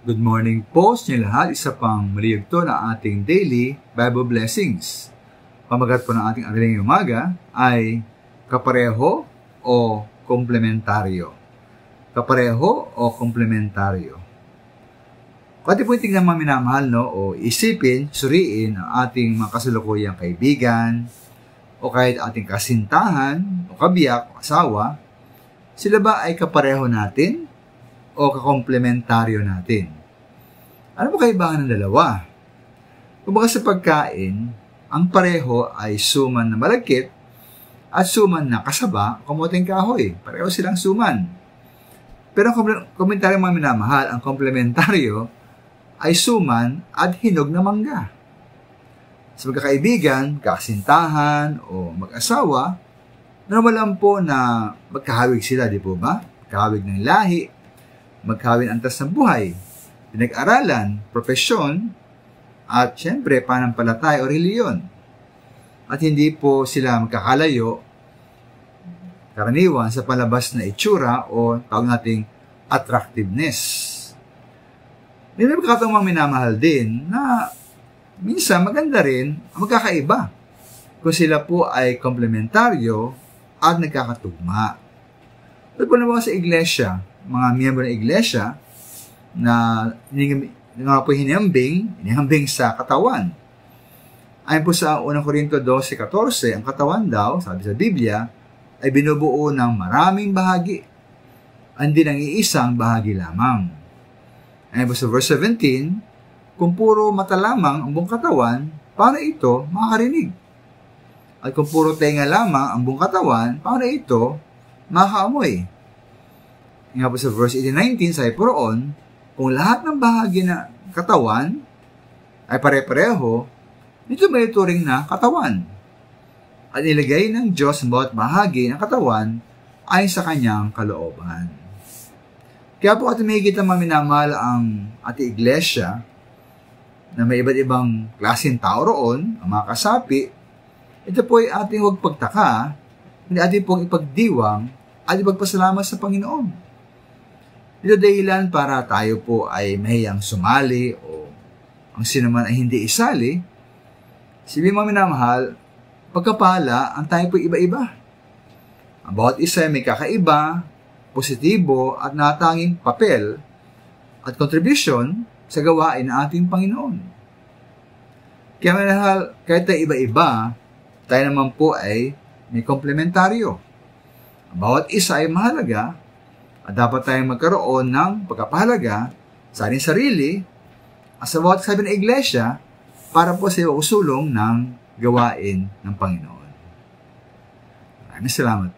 Good morning po sa inyo lahat. Isa pang maliyugto na ating daily Bible blessings. Pamagat po ng ating araling umaga ay kapareho o komplementaryo. Kapareho o komplementaryo. Pati po tingnan mga minamahal, no? O isipin, suriin ang ating mga kasalukuyang kaibigan o kahit ating kasintahan o kabiyak o asawa. Sila ba ay kapareho natin o kakomplementaryo natin? Ano ba kaibahan ng dalawa? Kumbaga sa pagkain, ang pareho ay suman na malagkit at suman na kasaba, kamuting kahoy. Pareho silang suman. Pero ang komentaryo mga minamahal, ang komplementaryo ay suman at hinog na mangga. Sa magkakaibigan, kasintahan o mag-asawa, normal po na magkahawig sila, di po ba? Magkahawig ng lahi, magkahawig ng antas ng buhay, pinag-aralan, profesyon, at syempre panampalataya o reliyon. At hindi po sila magkakalayo karaniwan sa palabas na itsura o tawag nating attractiveness. May pagkakataong mga minamahal din na minsan maganda rin ang magkakaiba kung sila po ay komplementaryo at nagkakatugma. Ito po naman sa iglesia, mga miyembro ng iglesia na po hinihambing sa katawan. Ayon po sa 1 Corinto 12:14, ang katawan daw, sabi sa Biblia, ay binubuo ng maraming bahagi, hindi ng iisang bahagi lamang. Ayon po sa verse 17, kung puro mata lamang ang buong katawan, paano ito makakarinig? At kung puro tenga lamang ang buong katawan, paano ito makakaamoy? Nga po sa verse 18-19, sabi po roon, kung lahat ng bahagi na katawan ay pare-pareho, ito may turing na katawan. At ilagay ng Diyos ang bawat bahagi ng katawan ay sa kanyang kalooban. Kaya po ating mahigit ang maminamahal ang ating iglesia na may iba't ibang klaseng tao roon, ang mga kasapi. Ito po ay ating huwag pagtaka, hindi ating pong ipagdiwang at ipagpasalamat sa Panginoon. Ito dahilan para tayo po ay mahiyang sumali o ang sinuman ay hindi isali. Sabi mga minamahal, pagkapala, ang tayo po iba-iba. Ang bawat isa ay may kakaiba, positibo at natanging papel at contribution sa gawain ng ating Panginoon. Kaya minamahal, kahit tayo iba-iba, tayo naman po ay may komplementaryo. Ang bawat isa ay mahalaga at dapat tayong magkaroon ng pagkapahalaga sa ating sarili at sa bawat sabi ng iglesia para po sa usulong ng gawain ng Panginoon. Maraming salamat.